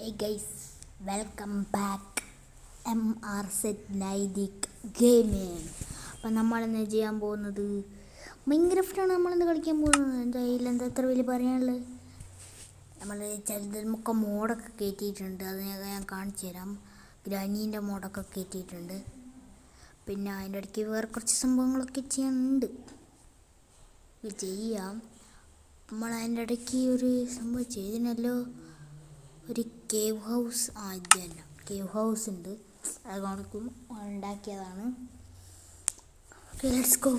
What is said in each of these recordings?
Hey guys, welcome back MR Naidik Gaming. അപ്പം നമ്മളിന്ന് ചെയ്യാൻ പോകുന്നത് മൈൻക്രാഫ്റ്റാണ്. നമ്മളിന്ന് കളിക്കാൻ പോകുന്നത്. എന്തായാലും എന്താ അത്ര വലിയ പറയാനുള്ളത്. നമ്മൾ ചിലതൊക്കെ മോഡൊക്കെ കയറ്റിയിട്ടുണ്ട്. അതിനൊക്കെ ഞാൻ കാണിച്ചു തരാം. ഗ്രാനീൻ്റെ മോഡൊക്കെ കയറ്റിയിട്ടുണ്ട്. പിന്നെ അതിൻ്റെ ഇടയ്ക്ക് വേറെ കുറച്ച് സംഭവങ്ങളൊക്കെ ചെയ്യാനുണ്ട്. ഇത് ചെയ്യാം. നമ്മൾ അതിൻ്റെ ഇടയ്ക്ക് ഒരു സംഭവം ചെയ്തിനല്ലോ, ഒരു കേവ് ഹൗസ്. ഇത് തന്നെ കേവ് ഹൗസ് ഉണ്ട്. അത് കണക്കും ഉണ്ടാക്കിയതാണ്. Let's go.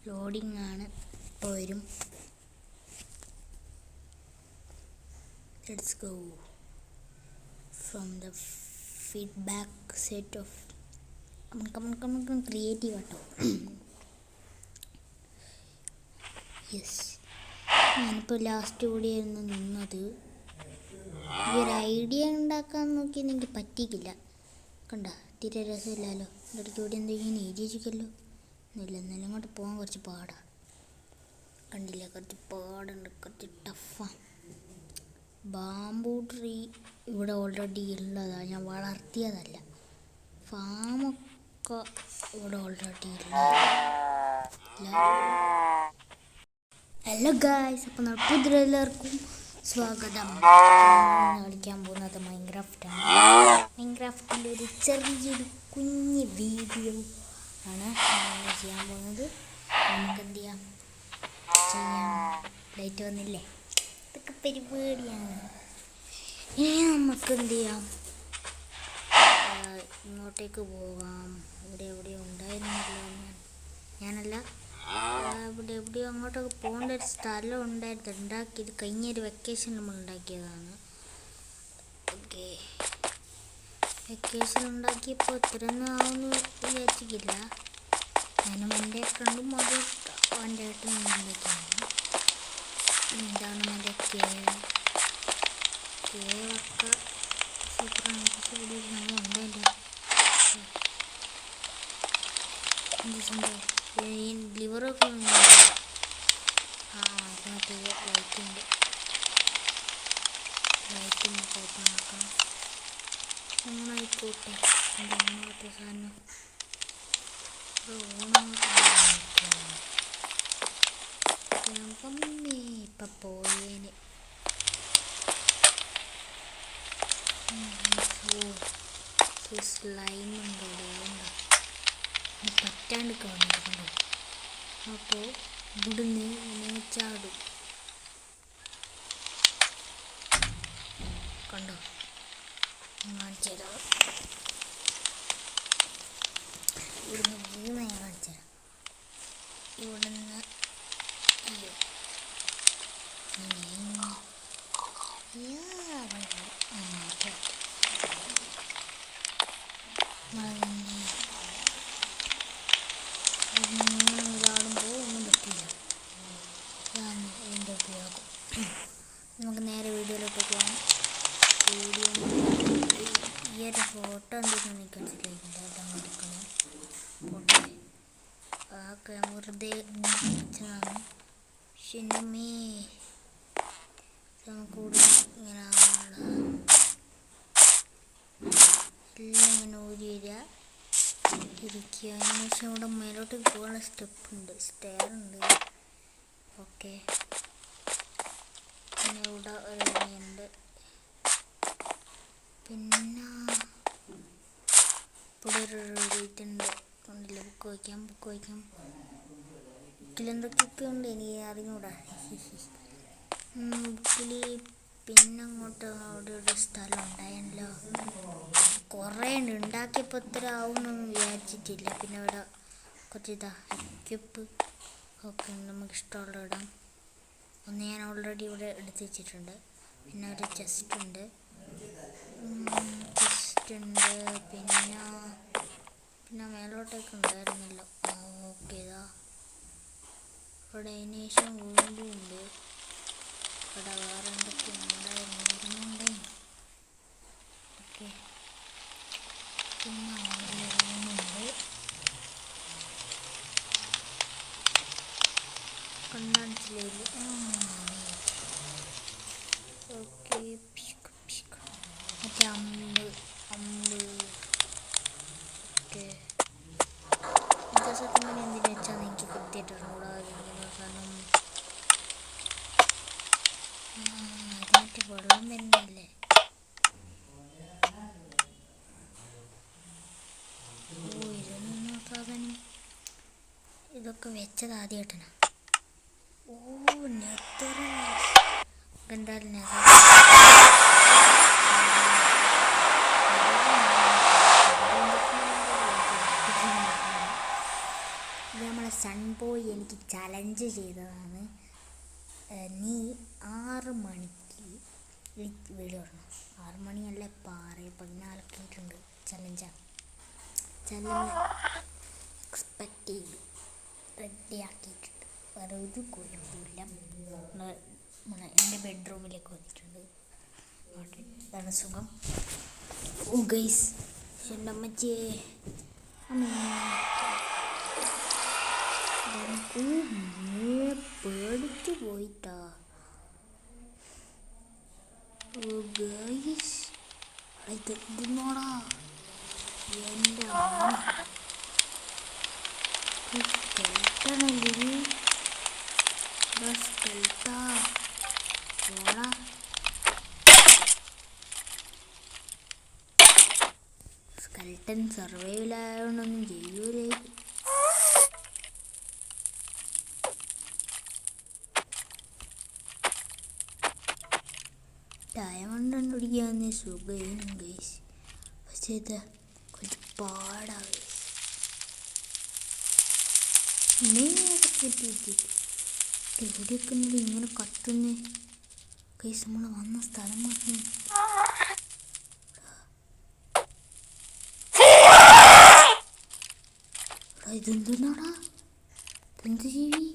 ലോഡിങ് ആണ്, ഇപ്പോൾ വരും. Let's go from the feedback set of creative കേട്ടോ. യെസ്, ഞാനിപ്പോൾ ലാസ്റ്റ് കൂടിയായിരുന്നു നിന്നത്. ഈ ഒരു ഐഡിയ ഉണ്ടാക്കാൻ നോക്കിയാൽ എനിക്ക് പറ്റിയില്ല. കണ്ട, തീരെ രസമില്ലല്ലോ. ഇടയ്ക്ക് കൂടി എന്തെങ്കിലും എഴുതിയിരിക്കല്ലോ. ഒന്നുമില്ല, എന്നാലും അങ്ങോട്ട് പോകാൻ കുറച്ച് പാടാണ്. കണ്ടില്ല, കുറച്ച് പാടുണ്ട്, കുറച്ച് ടഫാണ്. ബാംബൂ ട്രീ ഇവിടെ ഓൾറെഡി ഉള്ളതാണ്, ഞാൻ വളർത്തിയതല്ല. ഫാമൊക്കെ ഇവിടെ ഓൾറെഡി ഹലോ ഗായ്സ്, അപ്പം നമ്മൾ പുതിയ എല്ലാവർക്കും സ്വാഗതം. കളിക്കാൻ പോകുന്നത് മൈൻക്രാഫ്റ്റിൻ്റെ ഒരു ചെറിയൊരു കുഞ്ഞ് വീഡിയോ ആണ് ചെയ്യാൻ പോകുന്നത്. നമുക്ക് എന്ത് ചെയ്യാം, ലൈറ്റ് വന്നില്ലേ, ഇതൊക്കെ പരിപാടിയാണ്. ഇനി നമുക്ക് എന്ത് ചെയ്യാം, ഇങ്ങോട്ടേക്ക് പോകാം. ഇവിടെ എവിടെയോ ഉണ്ടായിരുന്നല്ലോ, ഞാനല്ല, ഇവിടെ എവിടെയോ അങ്ങോട്ടൊക്കെ പോകേണ്ട ഒരു സ്ഥലം ഉണ്ടായിരുന്നു. ഉണ്ടാക്കിയത് കഴിഞ്ഞൊരു വെക്കേഷൻ നമ്മൾ ഉണ്ടാക്കിയതാണ്. ഓക്കെ, വെക്കേഷൻ ഉണ്ടാക്കിയപ്പോൾ ഇത്രയൊന്നും ആവുമെന്ന് വിചാരിച്ചിട്ടില്ല. ഞാനും എൻ്റെ ഫ്രണ്ടും അത് എൻ്റെ ഏട്ടനും ഉണ്ടാക്കിയാണ്. എന്താണ് മറ്റേ കേവൊക്കെ സൂപ്പറാണ്. കൂടി ഉണ്ടല്ലോ, ലിവറൊക്കെ അതിനകത്ത് ലൈറ്റുണ്ട്. ലൈറ്റ് നമുക്ക് ഓപ്പൺ ആക്കാം. ഓണായിക്കോട്ടെ. എൻ്റെ ഒന്നാമത്തെ സാധനം ഓണാക്കമ്മേ ഇപ്പം പോയേന്. സ്ലൈമുണ്ട്, പറ്റാണ്ട് കാണുന്നുണ്ടോ. അപ്പോൾ ഇവിടുന്ന് ഇങ്ങനെ ചാടും, കണ്ടോ. കാണിച്ചു തരാം, ഇവിടുന്ന് വീണ ഞാൻ കാണിച്ചു തരാം. ഇവിടുന്ന് നമുക്ക് നേരെ വീഡിയോയിലോട്ട് പോകാം. വീഡിയോ ഈ ഒരു ഫോട്ടോ എന്തെങ്കിലും എനിക്ക് മനസ്സിലായില്ല, എടുക്കണം. ഫോട്ടോ അതൊക്കെ വെറുതെ വെച്ചതാണ്. ശനിമേ നമുക്കൂടെ ഇങ്ങനെ എല്ലാം ഇങ്ങനെ ഊരി വരിക, ഇരിക്കുക. അതിനുശേഷം ഇവിടെ മേലോട്ട് പോകാനുള്ള സ്റ്റെയർ ഉണ്ട്. ഓക്കെ, പിന്നെ ഇവിടെ ഒരു വഴിയുണ്ട്. പിന്നെ ഇവിടെ ഒരു ഇതുണ്ട്, കണ്ടില്ല, ബുക്ക് വയ്ക്കാം. ബുക്കിലെന്തൊക്കെയൊക്കെ ഉണ്ട് എനിക്ക് അറിഞ്ഞൂടാ. ബുക്കിൽ പിന്നെ അങ്ങോട്ട് അവിടെ ഒരു സ്ഥലം ഉണ്ടായല്ലോ. കുറേ ഉണ്ട്, ഉണ്ടാക്കിയപ്പോൾ ഇത്ര ആവുമെന്നൊന്നും വിചാരിച്ചിട്ടില്ല. പിന്നെ ഇവിടെ കുറച്ച് എക്യുപ്പ് ഒക്കെ ഉണ്ട്, നമുക്ക് ഇഷ്ടമുള്ള ഇടാം. ഒന്ന് ഞാൻ ഓൾറെഡി ഇവിടെ എടുത്ത് വെച്ചിട്ടുണ്ട്. പിന്നെ ഒരു ചെസ്റ്റ് ഉണ്ട്. പിന്നെ മേലോട്ടേക്ക് ഉണ്ടായിരുന്നല്ലോ. ഓക്കെ, ഇവിടെ അതിന് ശേഷം വീണ്ടും ഉണ്ട്. ഇവിടെ വേറെ എന്തൊക്കെ ഉണ്ടായിരുന്നു. ഓക്കെ, പിന്നെ റൂമുണ്ട്. മനസ്സിലായില്ല. ഓക്കെ മറ്റേ അമ്പ് ഓക്കെ. ഇത് സത്യം പറഞ്ഞാൽ എന്തിനു വെച്ചാന്ന് എനിക്ക് കൃത്യമായിട്ട് കൂടാ. കാരണം അതിനകത്ത് വെള്ളം വരുന്നില്ലേ. ഇതൊന്നും സാധനം ഇതൊക്കെ വെച്ചത് ആദ്യമായിട്ടാണ്. നെതർ എന്തായാലും നെതർ ഇത് നമ്മളെ സൺബോയ് എനിക്ക് ചലഞ്ച് ചെയ്തതാണ്. നീ 6 മണിക്ക് വീഡിയോ ഇടണം. 6 മണിയല്ലേ 6:14 ചലഞ്ചാണ്. ചലഞ്ച് എക്സ്പെക്റ്റ് ചെയ്തു റെഡിയാക്കിയിട്ടുണ്ട്. വേറെ ഒരു കുഴപ്പമില്ല. എൻ്റെ ബെഡ്റൂമിലേക്ക് വന്നിട്ടുണ്ട്. ഇതാണ് സുഖം. ഓ ഗൈസ്, എൻ്റെ അമ്മച്ചിയെ പേടിച്ചു പോയിട്ടാ. ഓ ഗൈസ്, ഇതെന്തിനോടാ എൻ്റെ സ്കെൽട്ടൻ സർവൈവലായോണ്ടൊന്നും ചെയ്യൂലേ. ഡയമണ്ട് കണ്ടുപിടിക്കാവുന്ന സുഖം ഗൈസ്, പക്ഷേ ഇത് കുറച്ച് പാടാണ്. എവിടെയൊക്കെ ഇങ്ങനെ കത്തുന്നേ ഗൈസ്. നമ്മൾ വന്ന സ്ഥലം പറഞ്ഞു. ഇതെന്തുന്നാടാ, ഇതെന്ത് ജീവി?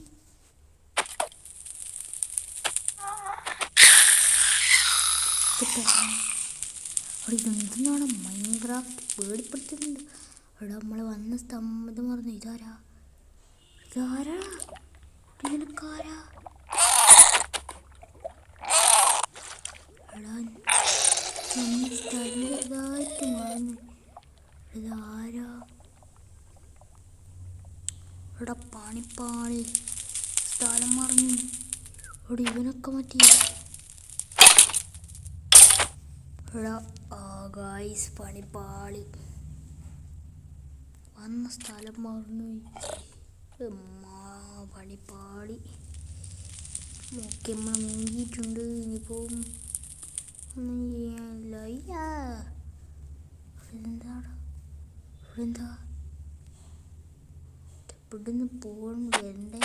ഇതെന്തുന്നാണ് മൈൻക്രാഫ്റ്റ് പേടിപ്പെടുത്തുന്നുണ്ട്. അവിടെ നമ്മൾ വന്ന സ്തംഭം പറഞ്ഞു. ഇതാരാ നിനക്കാരാ? സ്ഥലതായിട്ട് മറന്നു. ഇതാരാ? ഇവിടെ പണിപ്പാളി സ്ഥലം മറന്നു. ഇവിടെ ഇവനൊക്കെ മറ്റേ ഗായ്സ് പണിപ്പാളി വന്ന സ്ഥലം മറന്നു. പണിപ്പാളി ഓക്കെ, നമ്മൾ മുങ്ങിയിട്ടുണ്ട്. ഇനിയിപ്പോൾ ഒന്നും ചെയ്യാനില്ല. ഇവിടെന്താ ഇവിടുന്ന് പോകണം വരണ്ടേ?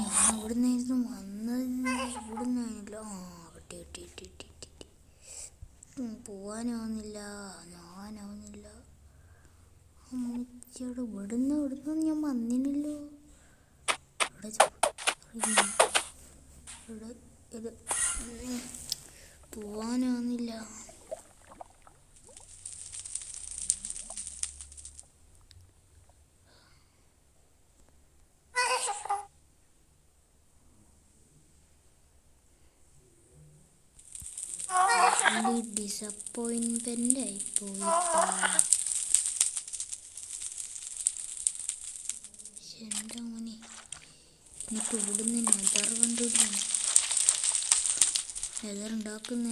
ഞാൻ ഇവിടുന്നായിരുന്നു വന്നത്. ഇവിടുന്നാണല്ലോ. കിട്ടി. പോവാനാവുന്നില്ല, ഞാനാവുന്നില്ല. അമ്മച്ചിയോട് ഇവിടുന്ന് ഞാൻ വന്നില്ലല്ലോ. ഇത് പോവാനാവുന്നില്ല. ഡിസപ്പോയിൻമെൻ്റ് ആയിപ്പോയി. എൻ്റെ മോനെ എനിക്ക് ഇവിടുന്ന് നെതർ കണ്ടുപിടിക്കണം. നെതർ ഉണ്ടാക്കുന്ന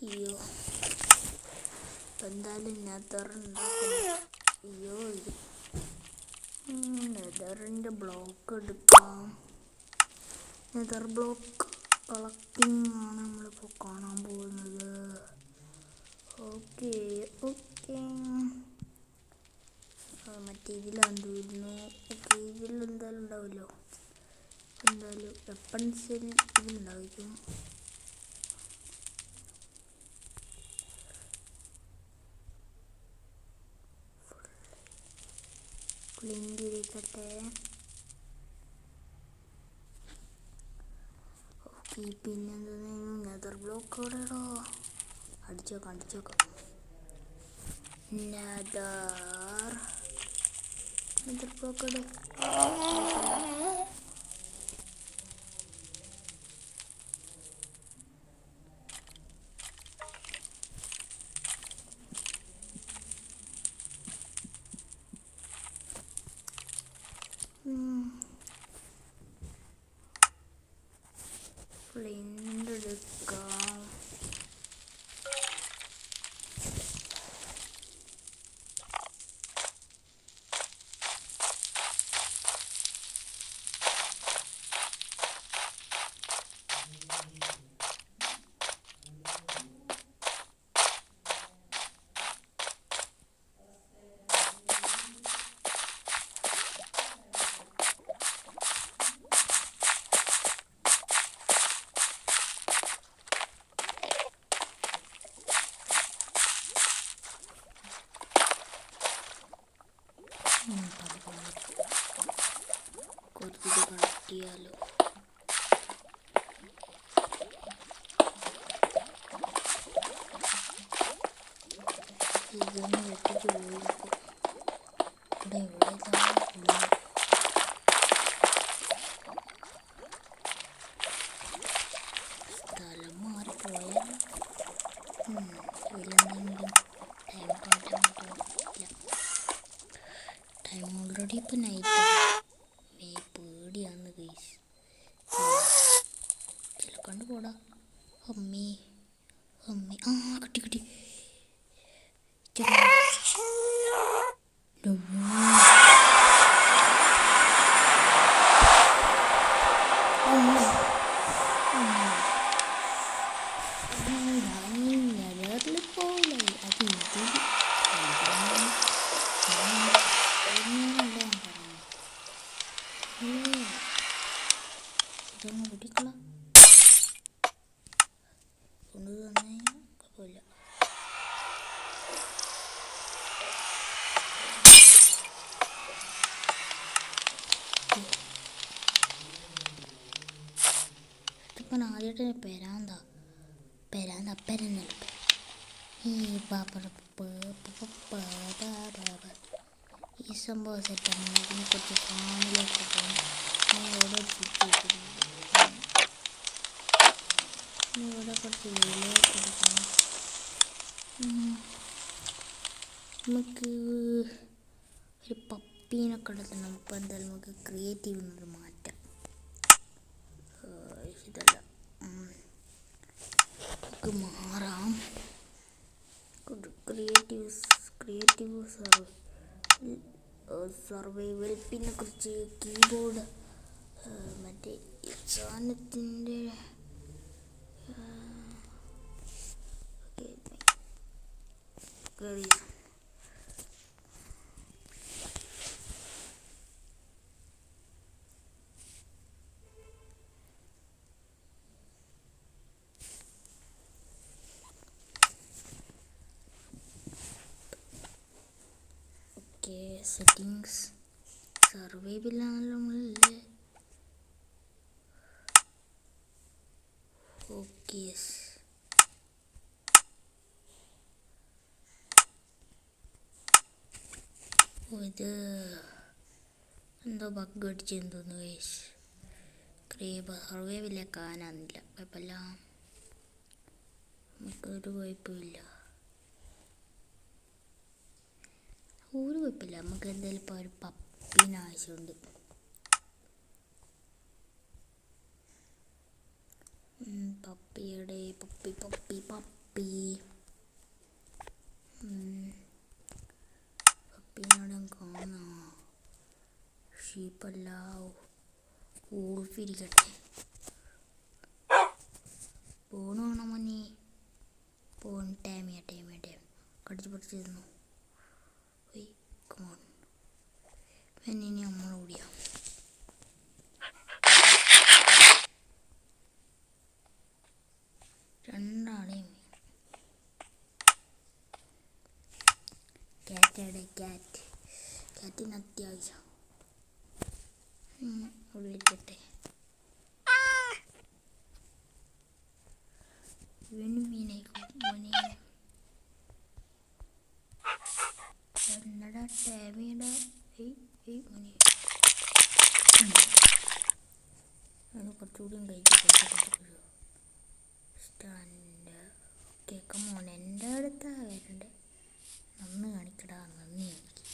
അയ്യോ ഇപ്പം എന്തായാലും നെതർ ഉണ്ടാക്കണം. അയ്യോ നെതറിൻ്റെ ബ്ലോക്ക് എടുക്കാം. നെതർ ബ്ലോക്ക് കളക്ടിങ് ആണ് നമ്മളിപ്പോൾ കാണാൻ പോകുന്നത്. ഓക്കെ മറ്റേ ഇതിലാന്ന് തോന്നുന്നു. ഓക്കെ, ഇതിലെന്തായാലും ഉണ്ടാവുമല്ലോ. എന്തായാലും വെപ്പൺസിൽ ഇതിലുണ്ടായിരിക്കും. ലിങ്ക് ഇരിക്കട്ടെ. ഓക്കെ, പിന്നെ എന്താ നെതർ ബ്ലോക്ക് എവിടെയാണോ? അടിച്ചോക്കാം. Nether block ada. Flint എടുക്കാം. കുറച്ച് കളിയാലോ. ഇതൊന്ന് വെട്ടിച്ച് പോയിപ്പോ ഇവിടെ സ്ഥലം മാറിപ്പോയാൽ ഇതിലെന്തെങ്കിലും ടൈം കാട്ടാൻ പറ്റില്ല. ടൈം ഓൾറെഡി ഇപ്പം നൈറ്റ് പേടിയാന്ന് ഗൈസ്. ചില കണ്ടു പോടാ. അമ്മേ അമ്മേ കിട്ടി കിട്ടി. ഇതൊന്ന് പിടിക്കണം. കൊണ്ട് തന്നെ കുഴപ്പമില്ല. ഇതിപ്പം ആദ്യമായിട്ട് പെരാന്നല്ല ഈ ഈ സംഭവം സെറ്റാണ്. ഇതിനെ കുറച്ച് ഫാമിലേക്ക് പോകും. ഇവിടെ ഇവിടെ കുറച്ച് വെയിലേക്ക് എടുക്കണം. നമുക്ക് ഒരു പപ്പീനൊക്കെ എടുക്കണം. ഇപ്പം എന്തായാലും നമുക്ക് ക്രിയേറ്റീവ് എന്നൊരു മാറ്റാം. ഇതല്ല നമുക്ക് മാറാം. Creative survival. പിന്നെ കുറച്ച് കീബോർഡ് മറ്റേ സാധനത്തിൻ്റെ സെറ്റിങ്സ് സർവൈവലാണല്ലോ നമ്മളില്ലേ. ഓക്കെ ഇത് എന്തോ ബഗ് അടിച്ചെന്ന് തോന്നുന്നു ഗൈസ്. സർവൈവിലേക്ക് ആനാന്നില്ല. കുഴപ്പമില്ല, നമുക്കൊരു കുഴപ്പമില്ല. നമുക്ക് എന്തായാലും ഇപ്പോൾ ഒരു പപ്പീന് ആവശ്യമുണ്ട്. പപ്പിയുടെ പപ്പീനോടെ കാണാ. ഷീപ്പല്ല, ഊൾഫിരിക്കട്ടെ. പോണ് വേണം മഞ്ഞി. പോണ് ടൈമിയ കടിച്ചു പറിച്ചിരുന്നു. ഇനി നമ്മൾ ഓടിയാ. രണ്ടാളെയും ക്യാറ്റിന് അത്യാവശ്യം വിളിക്കട്ടെ. ഇവനും മീനായിക്കോട്ടെ. അതിന് കുറച്ചുകൂടിയും കഴിച്ചിട്ട് സ്റ്റാൻഡ്. ഓക്കെ കമോൺ, എൻ്റെ അടുത്താ വരണ്ടേ. നന്ന് കാണിക്കടാ, നന്ദി കാണിക്കും.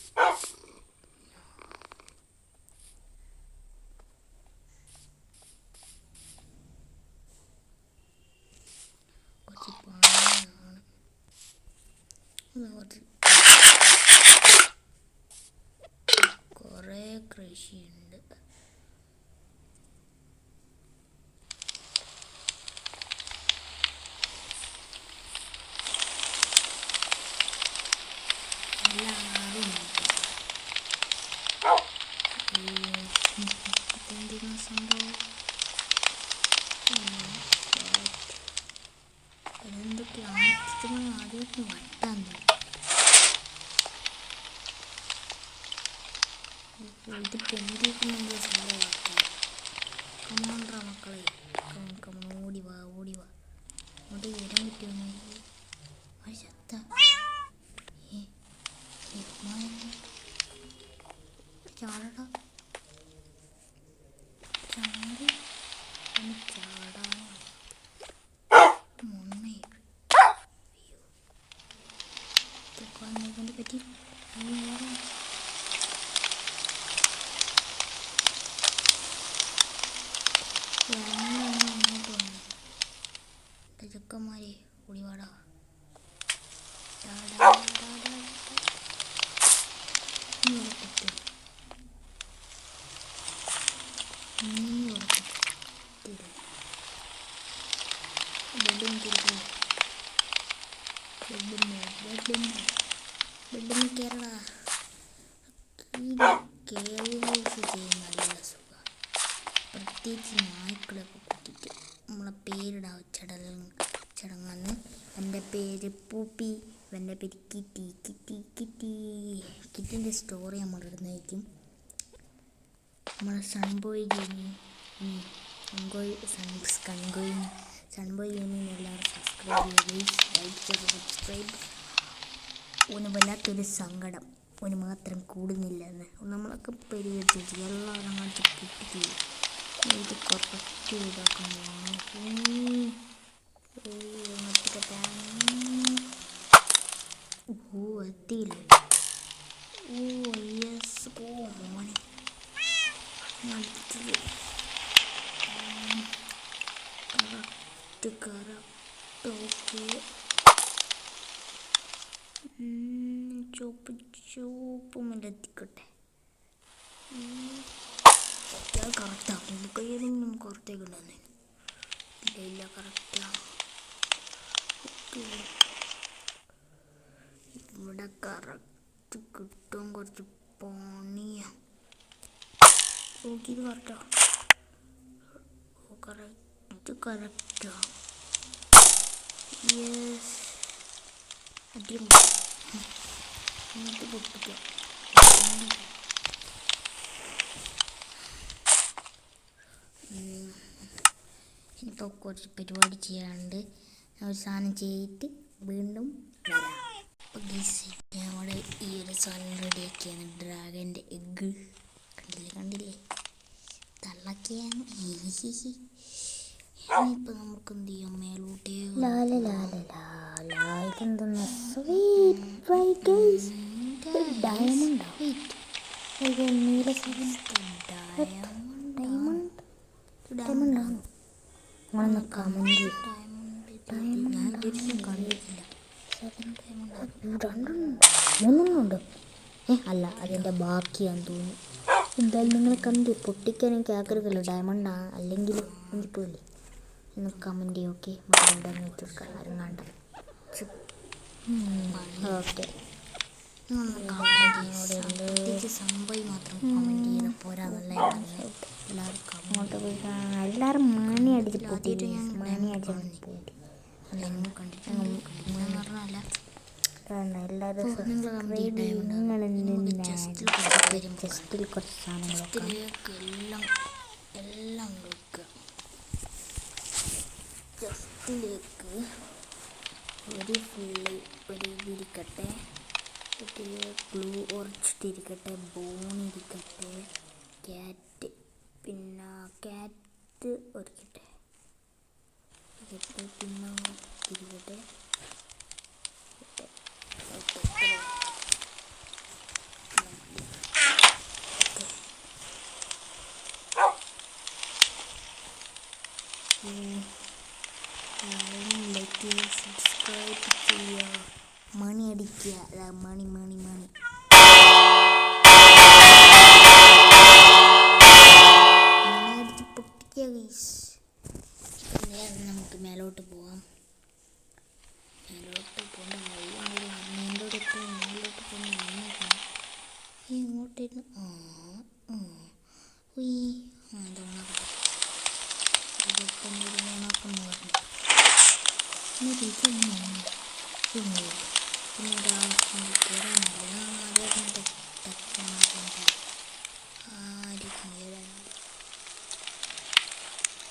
കുറച്ച് പണിയാണ്, കുറച്ച് കുറേ കൃഷിയുണ്ട്. എല്ലാവരും എന്തിനാ സംഭവം? അതെന്തൊക്കെയാണ് ആദ്യമായിട്ട് വട്ടാൻ ഇത് പെന്തിരിക്കുന്നെങ്കിൽ സംഭവമാക്കി. കമോണ്ട്രാ മക്കളെ, കമോൺ ഓടി വാ അങ്ങോട്ട് വരാൻ പറ്റുമെങ്കിൽ ചത്ത ചാടടാ ചാടി ചാടാ മുന്നേ കൊണ്ട് പറ്റി. അങ്ങോട്ട് വന്നു ചെക്കന്മാരെ ഒളിവാടാ. ബെഡിന് കേരള നല്ല സുഖം. പ്രത്യേകിച്ച് നായ്ക്കളൊക്കെ കുത്തിട്ട് നമ്മളെ പേരിടാൻ ചടങ്ങാന്ന്. എൻ്റെ പേര് പൂപ്പി, എൻ്റെ പേര് കിറ്റിൻ്റെ സ്റ്റോറി നമ്മൾ ഇടുന്നതായിരിക്കും. നമ്മളെ സൺബോയ് ഗെയിമിങ് എല്ലാവരും സബ്സ്ക്രൈബ്. ഓന് വല്ലാത്തൊരു സങ്കടം, ഓന് മാത്രം കൂടുന്നില്ല എന്ന് നമ്മളൊക്കെ പരിഹരിച്ചു. എല്ലാവരും അങ്ങോട്ട് കിട്ടി ഇത് കുറച്ച് ഇതാക്കുന്നു. എത്തിയില്ല. യെസ് മോനെ കറക്റ്റ് ഓക്കെ. ചുവപ്പും എത്തിക്കട്ടെ. കറക്റ്റാണ് കയ്യിലും പുറത്തേക്ക് ഉണ്ടെന്ന്. ഇല്ല കറക്റ്റാണ്. ഓക്കെ ഇവിടെ കറക്റ്റ് കിട്ടും. കുറച്ച് പണിയാണ്. ഓക്കെ ഇത് കറക്റ്റാ. കറക്റ്റാ. യെസ് അടിപൊളി. എന്നിട്ട് പൊട്ടിക്കാം. ഇപ്പോൾ കുറച്ച് പരിപാടി ചെയ്യാനുണ്ട്. ഒരു സാധനം ചെയ്തിട്ട് വീണ്ടും വരാം. അപ്പോൾ നമ്മുടെ ഈ ഒരു സാധനം റെഡിയാക്കിയാണ്. ഡ്രാഗൻ്റെ എഗ്ഗ് കണ്ടില്ലേ തള്ളക്കിയാണ്. ഇനിയിപ്പോൾ നമുക്ക് എന്ത് ചെയ്യാം, മേലോട്ടേ മൂന്നെണ്ണമുണ്ട്. അല്ല അതിൻ്റെ ബാക്കിയാന്ന് തോന്നുന്നു. എന്തായാലും നിങ്ങൾ കണ്ട് പൊട്ടിക്കാൻ എനിക്ക് ആഗ്രഹമില്ല. ഡയമണ്ടാണ് അല്ലെങ്കിൽ എനിക്കില്ലേ എന്ന് കമൻറ്റ് ചെയ്യും. ഓക്കെ ഉണ്ടെന്ന് വെച്ചെടുക്കാം. ആരും കണ്ട ഓക്കെ സംഭവം മാത്രം കമൻറ്റ് ചെയ്ത് പോരാന്നല്ല അങ്ങോട്ട് പോയി എല്ലാവരും മണി അടിച്ച് പൊട്ടിയിട്ട് മണി അടിച്ച് എല്ലാവരും ജസ്റ്റിൽ കുറച്ച് സാധനങ്ങളൊക്കെ എല്ലാം വെക്കുക. ജസ്റ്റിലേക്ക് ഒരു ഇതിരിക്കട്ടെ, ഗ്ലൂ ഉറച്ചിട്ടിരിക്കട്ടെ, ബോണിരിക്കട്ടെ, ക്യാറ്റ്, പിന്നെ ക്യാറ്റ് ഇത് ഒരുക്കട്ടെ പിന്നെ തിരികട്ടെ. സബ്സ്ക്രൈബ് ചെയ്യുക, മണി അടിക്കുക, മണി അടിച്ച് പൊട്ടിക്കുക ഗൈസ്. നമുക്ക് മേലോട്ട് പോവാം. മേലോട്ട് പോകേണ്ട വഴി മേലോട്ട് പോകുന്ന വഴിയാണ് ഇങ്ങോട്ടേക്ക്. അത് ഓണാക്കട്ടെ. ഇതൊക്കെ ഓണാക്കുന്നു പറഞ്ഞു. പിന്നെ കയറാനില്ല.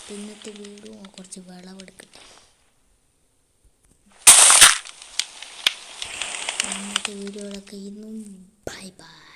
പിന്നത്തെ വീടും കുറച്ച് വിളവെടുക്കട്ടെ. ഇന്നത്തെ വീഡിയോകളൊക്കെ ഇന്നും ബൈ ബൈ.